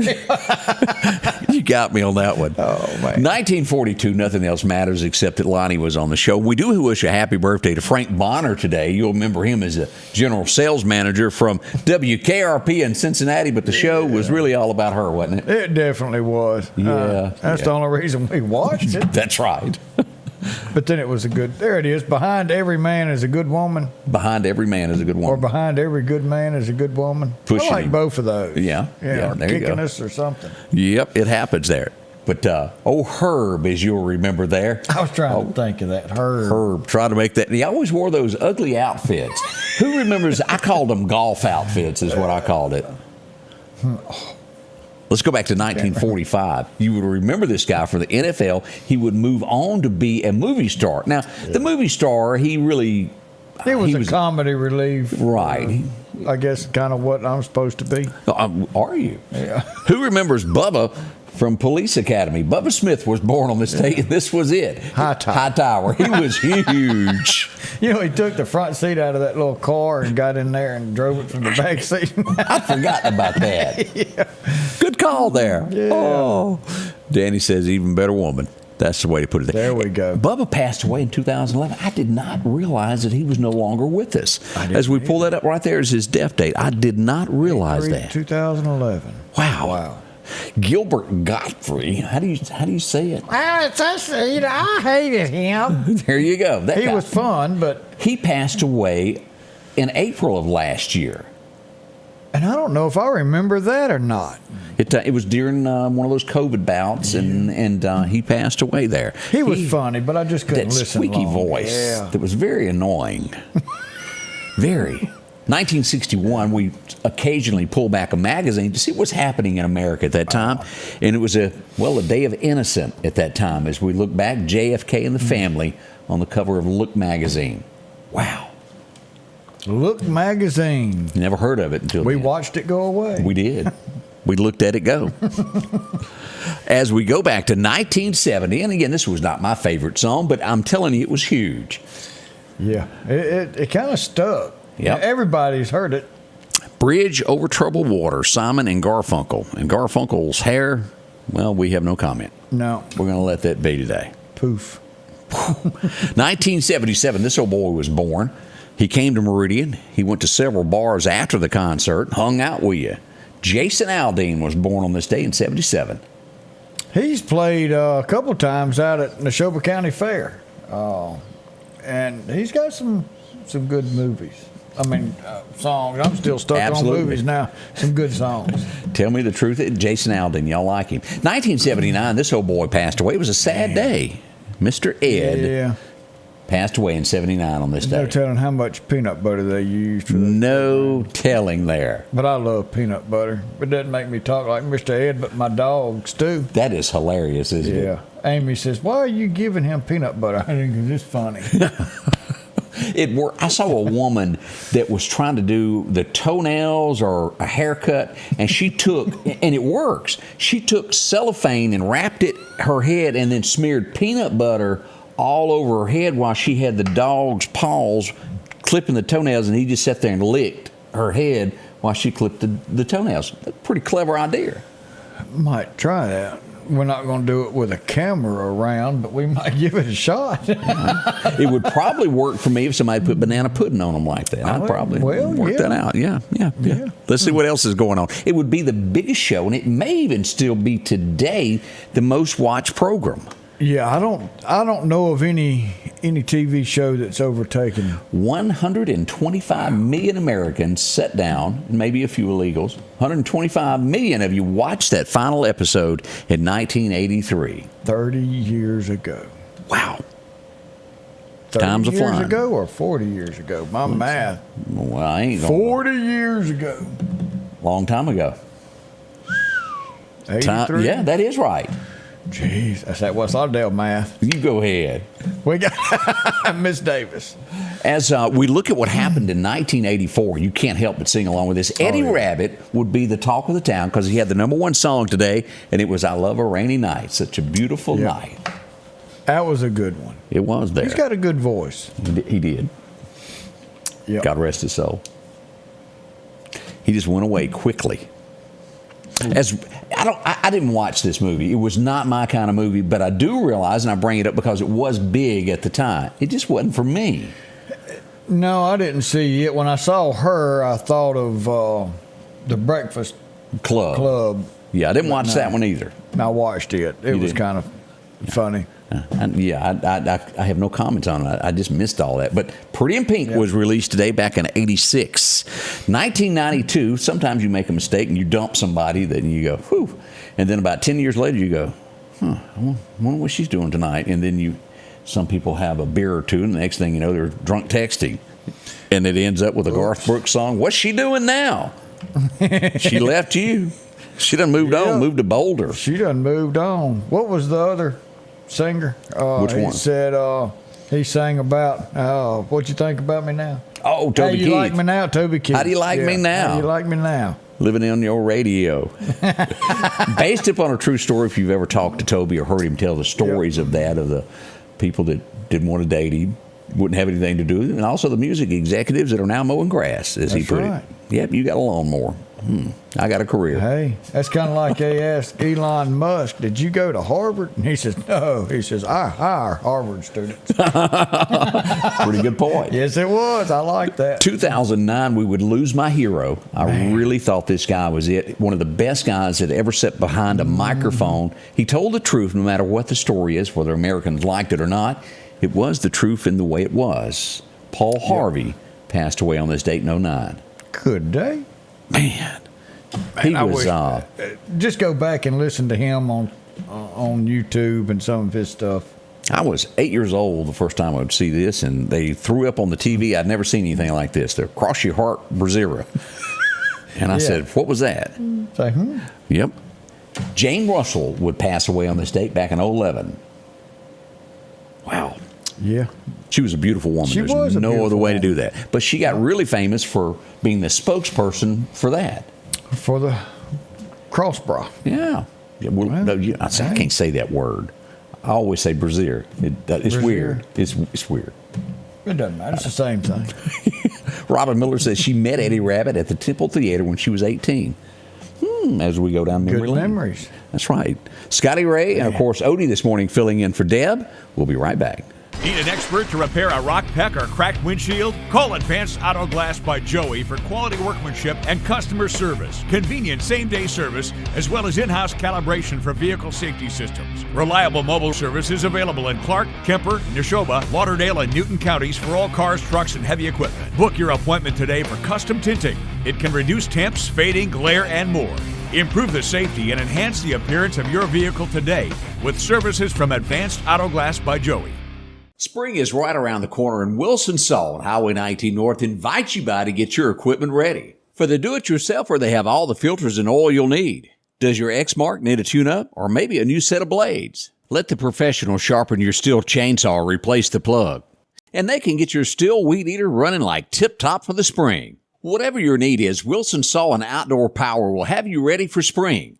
You got me on that one. Oh, man. 1942, nothing else matters except that Lonnie was on the show. We do wish a happy birthday to Frank Bonner today. You'll remember him as a general sales manager from WKRP in Cincinnati, but the show was really all about her, wasn't it? It definitely was. Yeah. That's the only reason we watched it. That's right. But then it was there it is. Behind every man is a good woman. Behind every man is a good Or woman. behind every good man is a good woman. Pushing I like him. both of those. Yeah, or there you kicking go. us or something. Yep, it happens there. But, Herb, as you'll remember there. I was trying to think of that. Herb, try to make that. He always wore those ugly outfits. Who remembers? I called them golf outfits, is what I called it. Let's go back to 1945. You would remember this guy from the NFL. He would move on to be a movie star. Now, the movie star, he really... It was a comedy relief. Right. I guess kind of what I'm supposed to be. Are you? Yeah. Who remembers Bubba from Police Academy? Bubba Smith was born on this day, and this was it. High Tower. He was huge. He took the front seat out of that little car and got in there and drove it from the back seat. I'd forgotten about that. Yeah. Good call there. Yeah. Oh. Danny says, even better woman. That's the way to put it. There we go. Bubba passed away in 2011. I did not realize that he was no longer with us. As we pull that up right there is his death date. I did not realize that. 2011. Wow. Gilbert Godfrey. How do you say it? Well, I hated him. There you go. That He guy. was fun, but He passed away in April of last year. and I don't know if I remember that or not. It was during one of those COVID bouts, and he passed away there. He was funny, but I just couldn't That listen squeaky long. voice Yeah. that was very annoying. Very. 1961, we occasionally pull back a magazine to see what's happening in America at that time. And it was a day of innocent at that time. As we look back, JFK and the family on the cover of Look magazine. Wow. Look magazine. Never heard of it until We then. watched it go away. We did. We looked at it go. As we go back to 1970, and again, this was not my favorite song, but I'm telling you, it was huge. Yeah. It kind of stuck. Yep. Everybody's heard it. Bridge Over Troubled Water, Simon and Garfunkel. And Garfunkel's hair, well, we have no comment. No. We're going to let that be today. Poof. 1977, this old boy was born. He came to Meridian. He went to several bars after the concert, hung out with you. Jason Aldean was born on this day in 77. He's played a couple times out at Neshoba County Fair, and he's got some good movies. I mean, songs. I'm still stuck Absolutely. on movies now. Some good songs. Tell me the truth. Jason Aldean, y'all like him. 1979, this old boy passed away. It was a sad day. Mr. Ed passed away in 79 on this day. No telling how much peanut butter they used for this. No telling there. But I love peanut butter. It doesn't make me talk like Mr. Ed, but my dogs do. That is hilarious, isn't it? Yeah. Amy says, "Why are you giving him peanut butter?" I think it's funny. I saw a woman that was trying to do the toenails or a haircut, and she took, and it works, she took cellophane and wrapped her head and then smeared peanut butter all over her head while she had the dog's paws clipping the toenails, and he just sat there and licked her head while she clipped the toenails. That's a pretty clever idea. Might try that. We're not going to do it with a camera around, but we might give it a shot. It would probably work for me if somebody put banana pudding on them like that. I'd probably work that out. Yeah. Let's see what else is going on. It would be the biggest show, and it may even still be today the most watched program. Yeah, I don't know of any TV show that's overtaken 125 million Americans sat down, maybe a few illegals. 125 million of you watched that final episode in 1983. 30 years ago. Wow. 30 Time's a years flying. ago or 40 years ago? My math. Well, I ain't gonna. 40 years ago. Long time ago. 83? Yeah, that is right. Jeez, that's that West Lauderdale math. You go ahead. We got Miss Davis. As we look at what happened in 1984, you can't help but sing along with this. Eddie Rabbitt would be the talk of the town because he had the #1 song today, and it was "I Love a Rainy Night." Such a beautiful night. That was a good one. It was there. He's got a good voice. He did. Yep. God rest his soul. He just went away quickly. I didn't watch this movie. It was not my kind of movie, but I do realize, and I bring it up because it was big at the time. It just wasn't for me. No, I didn't see it. When I saw her, I thought of the Breakfast Club. Yeah, I didn't watch that one either. I watched it. It was kind of funny. I have no comments on it. I just missed all that. But Pretty in Pink was released today back in '86. 1992, sometimes you make a mistake and you dump somebody, then you go, whew. And then about 10 years later, you go, I wonder what she's doing tonight. And then some people have a beer or two, and the next thing you know, they're drunk texting. And it ends up with a Garth Brooks song. What's she doing now? She left you. She done moved on, moved to Boulder. She done moved on. What was the other singer? Which one? He said he sang about what you think about me now. Oh, Toby Keith. How you like me now, Toby Keith? How do you like me now? How you like me now? Living on your radio. Based upon a true story, if you've ever talked to Toby or heard him tell the stories of the people that didn't want to date him, wouldn't have anything to do with it, and also the music executives that are now mowing grass, as he put it. Yep, you got a lawnmower. I got a career. Hey, that's kind of like they asked Elon Musk, did you go to Harvard? And he says, no. He says, I hire Harvard students. Pretty good point. Yes, it was. I like that. 2009, we would lose my hero. I really thought this guy was it. One of the best guys that ever sat behind a microphone. He told the truth no matter what the story is, whether Americans liked it or not. It was the truth in the way it was. Paul Harvey passed away on this date in 2009. Good day. Man, he was. Just go back and listen to him on YouTube and some of his stuff. I was 8 years old the first time I would see this, and they threw up on the TV. I'd never seen anything like this. The Cross Your Heart Braziera. And I said, what was that? Say, Yep. Jane Russell would pass away on this date back in 2011. Wow. Yeah. She was a beautiful woman. She There's was a no beautiful other way to woman. do that. But she got really famous for being the spokesperson for that. For the cross bra. Yeah. I can't say that word. I always say brazier. It's weird. It's weird. It doesn't matter. It's the same thing. Robin Miller says she met Eddie Rabbitt at the Temple Theater when she was 18. As we go down memory lane. Good memories. That's right. Scotty Ray and, of course, Odie this morning filling in for Deb. We'll be right back. Need an expert to repair a rock peck or cracked windshield? Call Advanced Auto Glass by Joey for quality workmanship and customer service. Convenient same-day service, as well as in-house calibration for vehicle safety systems. Reliable mobile service is available in Clark, Kemper, Neshoba, Lauderdale, and Newton counties for all cars, trucks, and heavy equipment. Book your appointment today for custom tinting. It can reduce temps, fading, glare, and more. Improve the safety and enhance the appearance of your vehicle today with services from Advanced Auto Glass by Joey. Spring is right around the corner, and Wilson Saw on Highway 19 North invites you by to get your equipment ready. For the do-it-yourselfer, they have all the filters and oil you'll need. Does your X-Mark need a tune-up or maybe a new set of blades? Let the professional sharpen your steel chainsaw or replace the plug. And they can get your steel weed eater running like tip-top for the spring. Whatever your need is, Wilson Saw and Outdoor Power will have you ready for spring.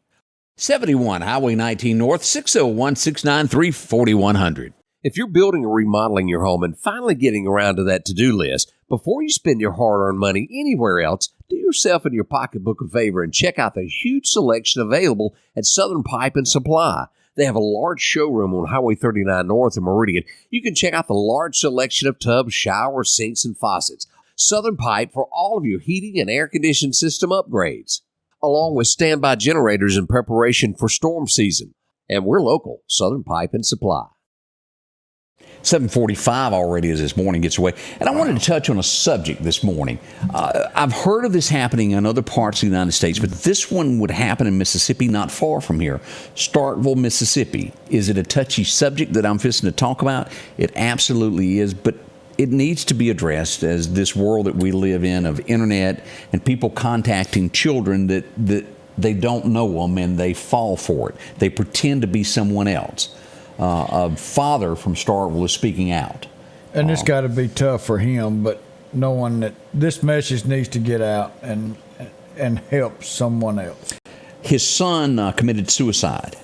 71 Highway 19 North, 601-693-4100. If you're building or remodeling your home and finally getting around to that to-do list, before you spend your hard-earned money anywhere else, do yourself and your pocketbook a favor and check out the huge selection available at Southern Pipe and Supply. They have a large showroom on Highway 39 North in Meridian. You can check out the large selection of tubs, showers, sinks, and faucets. Southern Pipe for all of your heating and air conditioning system upgrades, along with standby generators in preparation for storm season. And we're local, Southern Pipe and Supply. 7:45 already as this morning gets away. And I wanted to touch on a subject this morning. I've heard of this happening in other parts of the United States, but this one would happen in Mississippi, not far from here. Starkville, Mississippi. Is it a touchy subject that I'm fixing to talk about? It absolutely is, but it needs to be addressed as this world that we live in of internet and people contacting children that they don't know them and they fall for it. They pretend to be someone else. A father from Starkville is speaking out. And it's got to be tough for him, but knowing that this message needs to get out and help someone else. His son committed suicide,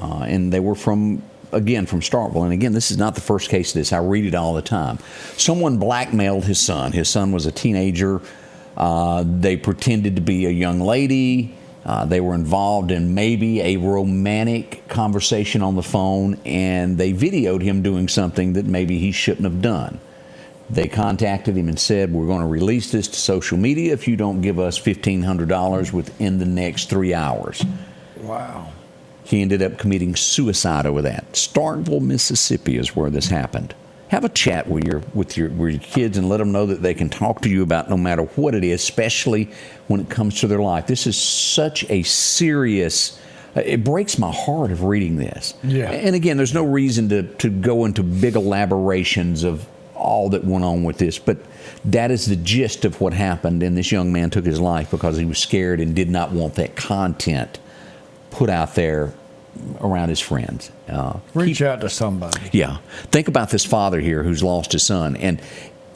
and they were from Starkville. And again, this is not the first case of this. I read it all the time. Someone blackmailed his son. His son was a teenager. They pretended to be a young lady. They were involved in maybe a romantic conversation on the phone, and they videoed him doing something that maybe he shouldn't have done. They contacted him and said, we're going to release this to social media if you don't give us $1,500 within the next 3 hours. Wow. He ended up committing suicide over that. Starkville, Mississippi is where this happened. Have a chat with your kids and let them know that they can talk to you about no matter what it is, especially when it comes to their life. This is such a serious, it breaks my heart of reading this. Yeah. And again, there's no reason to go into big elaborations of all that went on with this, but that is the gist of what happened, and this young man took his life because he was scared and did not want that content put out there around his friends. Reach out to somebody. Yeah. Think about this father here who's lost his son. And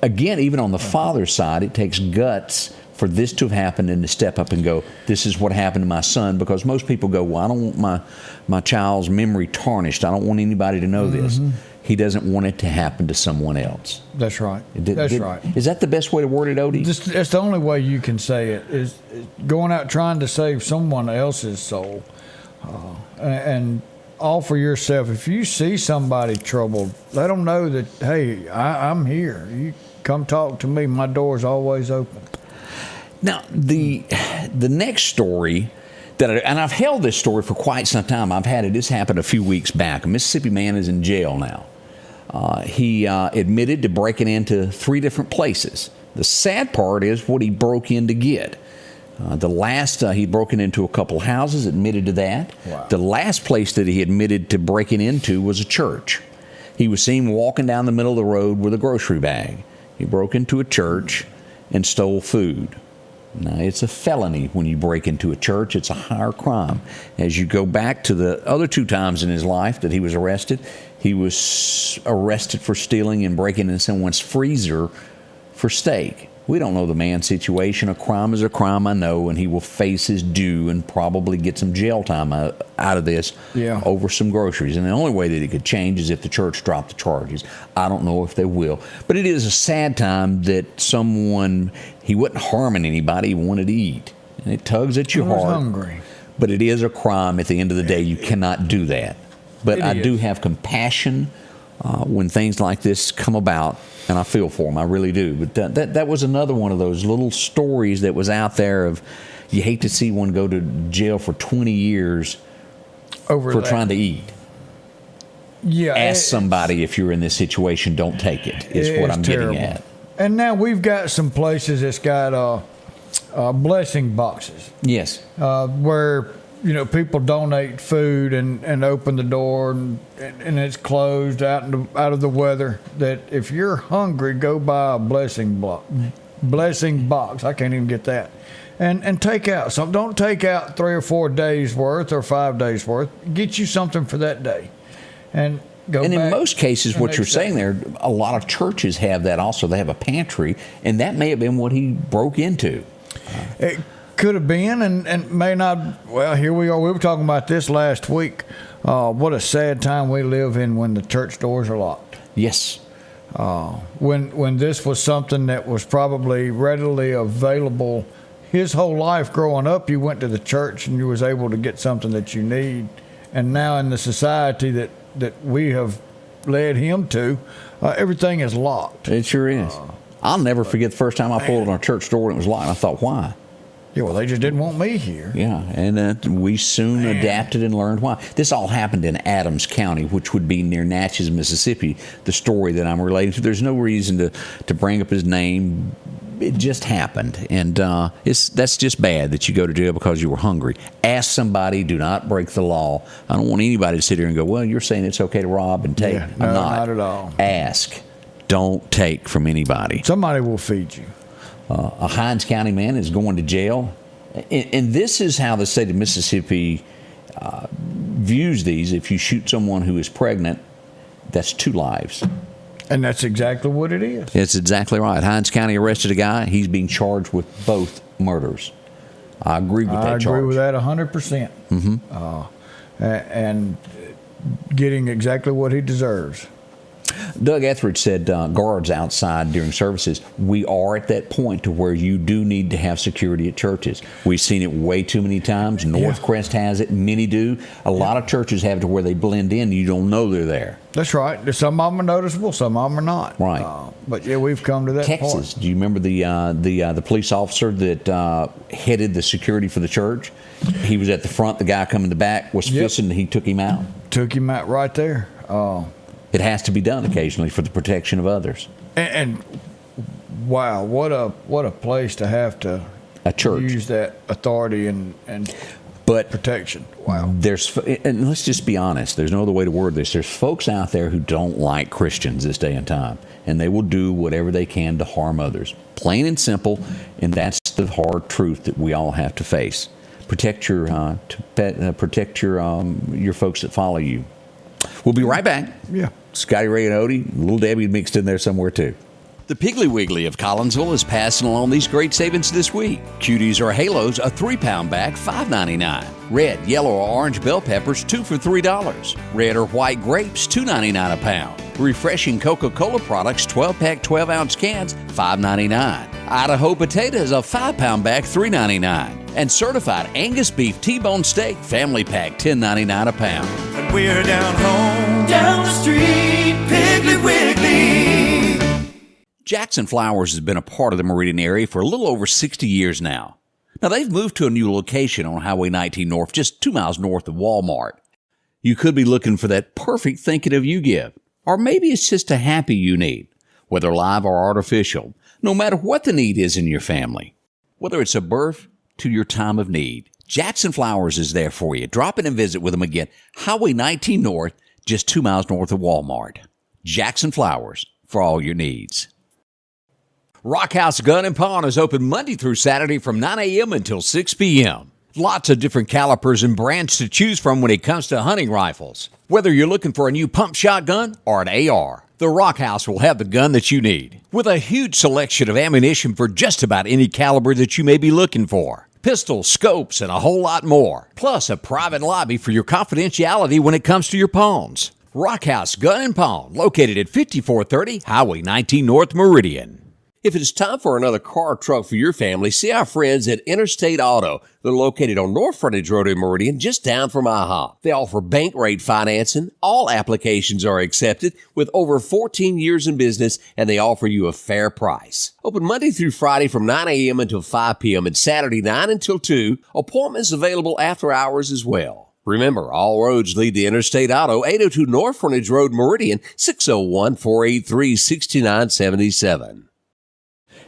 again, even on the father's side, it takes guts for this to have happened and to step up and go, this is what happened to my son, because most people go, well, I don't want my child's memory tarnished. I don't want anybody to know this. He doesn't want it to happen to someone else. That's right. That's right. Is that the best way to word it, Odie? That's the only way you can say it, is going out trying to save someone else's soul. And offer yourself. If you see somebody troubled, let them know that, hey, I'm here. You come talk to me. My door's always open. Now, the next story and I've held this story for quite some time. This happened a few weeks back. A Mississippi man is in jail now. He admitted to breaking into 3 different places. The sad part is what he broke in to get. He'd broken into a couple houses, admitted to that. Wow. The last place that he admitted to breaking into was a church. He was seen walking down the middle of the road with a grocery bag. He broke into a church and stole food. Now, it's a felony when you break into a church. It's a higher crime. As you go back to the other 2 times in his life that he was arrested for stealing and breaking into someone's freezer for steak. We don't know the man's situation. A crime is a crime, I know, and he will face his due and probably get some jail time out of this over some groceries. And the only way that it could change is if the church dropped the charges. I don't know if they will. But it is a sad time that he wasn't harming anybody, he wanted to eat. And it tugs at your heart. He was hungry. But it is a crime at the end of the day. You cannot do that. But I do have compassion when things like this come about, and I feel for them, I really do. But that was another one of those little stories that was out there of, you hate to see one go to jail for 20 years for trying to eat. Yeah, ask somebody if you're in this situation. Don't take it. Is what I'm getting at. And now we've got some places that's got blessing boxes. Yes. Where people donate food and open the door and it's closed out of the weather. That if you're hungry, go buy a blessing box. I can't even get that. And take out some. Don't take out 3 or 4 days worth or 5 days worth. Get you something for that day. And in most cases, what you're saying there, a lot of churches have that also. They have a pantry, and that may have been what he broke into. It could have been, and may not. Well, here we are. We were talking about this last week. What a sad time we live in when the church doors are locked. Yes. When this was something that was probably readily available his whole life growing up, you went to the church and you was able to get something that you need. And now in the society that we have led him to, everything is locked. It sure is. I'll never forget the first time I pulled on our church door and it was locked. I thought, why? Yeah, well, they just didn't want me here. Yeah, and we soon adapted and learned why. This all happened in Adams County, which would be near Natchez, Mississippi, the story that I'm relating to. There's no reason to bring up his name. It just happened, and that's just bad that you go to jail because you were hungry. Ask somebody. Do not break the law. I don't want anybody to sit here and go, well, you're saying it's okay to rob and take. Yeah, I'm not at all. Ask. Don't take from anybody. Somebody will feed you. A Hinds County man is going to jail. And this is how the state of Mississippi views these. If you shoot someone who is pregnant, that's 2 lives. And that's exactly what it is. It's exactly right. Hinds County arrested a guy. He's being charged with both murders. I agree with that charge. I agree with that 100%. Mm-hmm. And getting exactly what he deserves. Doug Etheridge said guards outside during services. We are at that point to where you do need to have security at churches. We've seen it way too many times. Northcrest has it. Many do. A lot of churches have it to where they blend in. You don't know they're there. That's right. Some of them are noticeable. Some of them are not. Right. But yeah, we've come to that Texas. point. Do you remember the police officer that headed the security for the church? He was at the front. The guy coming in the back was fishing. And he took him out. Took him out right there. It has to be done occasionally for the protection of others. And wow, what a place to have to use that authority and protection. Wow. And let's just be honest. There's no other way to word this. There's folks out there who don't like Christians this day and time, and they will do whatever they can to harm others. Plain and simple, and that's the hard truth that we all have to face. Protect your folks that follow you. We'll be right back. Yeah. Scotty Ray and Odie, Little Debbie mixed in there somewhere too. The Piggly Wiggly of Collinsville is passing along these great savings this week. Cuties or Halos, a 3-pound bag, $5.99. Red, yellow, or orange bell peppers, 2 for $3. Red or white grapes, $2.99 a pound. Refreshing Coca-Cola products, 12-pack, 12-ounce cans, $5.99. Idaho potatoes, a 5-pound bag, $3.99. And certified Angus beef T-bone steak, family pack, $10.99 a pound. And we're down home, down the street, Piggly Wiggly. Jackson Flowers has been a part of the Meridian area for a little over 60 years now. Now, they've moved to a new location on Highway 19 North, just 2 miles north of Walmart. You could be looking for that perfect thinking of you gift. Or maybe it's just a happy you need, whether live or artificial, no matter what the need is in your family. Whether it's a birth to your time of need, Jackson Flowers is there for you. Drop in and visit with them again. Highway 19 North, just 2 miles north of Walmart. Jackson Flowers, for all your needs. Rock House Gun and Pawn is open Monday through Saturday from 9 a.m. until 6 p.m. Lots of different calibers and brands to choose from when it comes to hunting rifles. Whether you're looking for a new pump shotgun or an AR, the Rock House will have the gun that you need. With a huge selection of ammunition for just about any caliber that you may be looking for. Pistols, scopes, and a whole lot more. Plus a private lobby for your confidentiality when it comes to your pawns. Rock House Gun and Pawn, located at 5430 Highway 19 North Meridian. If it is time for another car or truck for your family, see our friends at Interstate Auto. They're located on North Frontage Road in Meridian, just down from IHOP. They offer bank rate financing. All applications are accepted with over 14 years in business, and they offer you a fair price. Open Monday through Friday from 9 a.m. until 5 p.m. and Saturday 9 until 2. Appointments available after hours as well. Remember, all roads lead to Interstate Auto, 802 North Frontage Road, Meridian, 601-483-6977.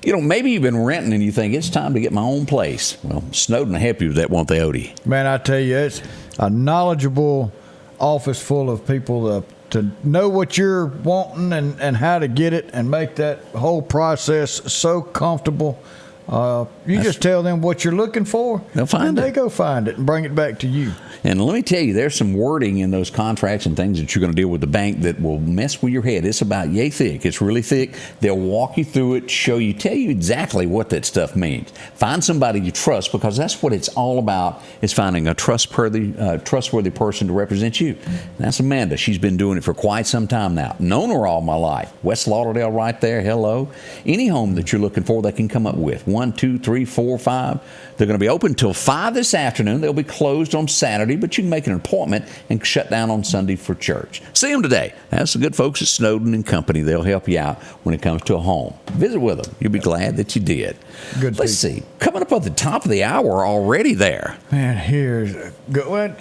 You know, maybe you've been renting and you think it's time to get my own place. Well, Snowden will help you with that, won't they, Odie? Man, I tell you, it's a knowledgeable office full of people to know what you're wanting and how to get it and make that whole process so comfortable. You just tell them what you're looking for. They'll find it. They go find it and bring it back to you. And let me tell you, there's some wording in those contracts and things that you're going to deal with the bank that will mess with your head. It's about yay thick. It's really thick. They'll walk you through it, tell you exactly what that stuff means. Find somebody you trust, because that's what it's all about, is finding a trustworthy person to represent you. And that's Amanda. She's been doing it for quite some time now. Known her all my life. West Lauderdale right there. Hello. Any home that you're looking for, they can come up with. 1, 2, 3, 4, 5. They're going to be open till 5 this afternoon. They'll be closed on Saturday, but you can make an appointment and shut down on Sunday for church. See them today. That's the good folks at Snowden and Company. They'll help you out when it comes to a home. Visit with them. You'll be glad that you did. Good. Let's see. Coming up at the top of the hour already there. Man, here's a good one.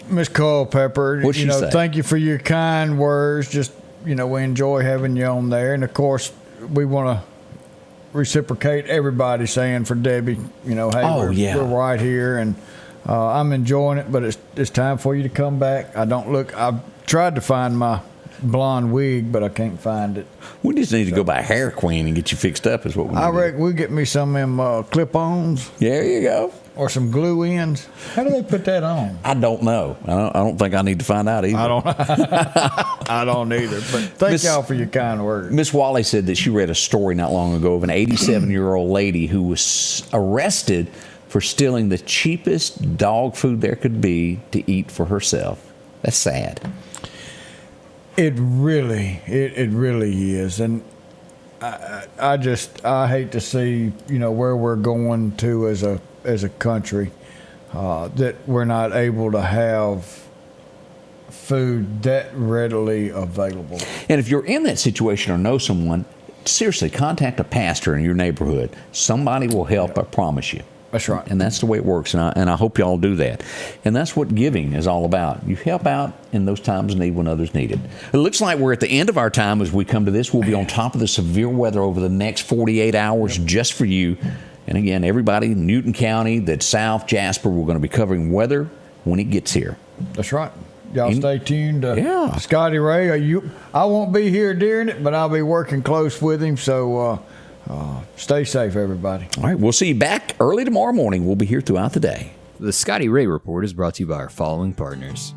Miss Culpepper, What'd she say? Thank you for your kind words. Just, we enjoy having you on there. And, of course, we want to reciprocate everybody saying for Debbie, hey, we're right here, and I'm enjoying it, but it's time for you to come back. I've tried to find my blonde wig, but I can't find it. We just need to go by Hair Queen and get you fixed up is what we need. I reckon we'll get me some of them clip-ons. There you go. Or some glue ends. How do they put that on? I don't know. I don't think I need to find out either. I don't either. But thank y'all for your kind words. Miss Wally said that she read a story not long ago of an 87-year-old lady who was arrested for stealing the cheapest dog food there could be to eat for herself. That's sad. It really is. And I hate to see, where we're going to as a country, that we're not able to have food that readily available. And if you're in that situation or know someone, seriously, contact a pastor in your neighborhood. Somebody will help, I promise you. That's right. And that's the way it works, and I hope y'all do that. And that's what giving is all about. You help out in those times of need when others need it. It looks like we're at the end of our time as we come to this. We'll be on top of the severe weather over the next 48 hours just for you. And again, everybody in Newton County, that's South Jasper, we're going to be covering weather when it gets here. That's right. Y'all stay tuned. Scotty Ray, I won't be here during it, but I'll be working close with him. So stay safe, everybody. All right, we'll see you back early tomorrow morning. We'll be here throughout the day. The Scotty Ray Report is brought to you by our following partners: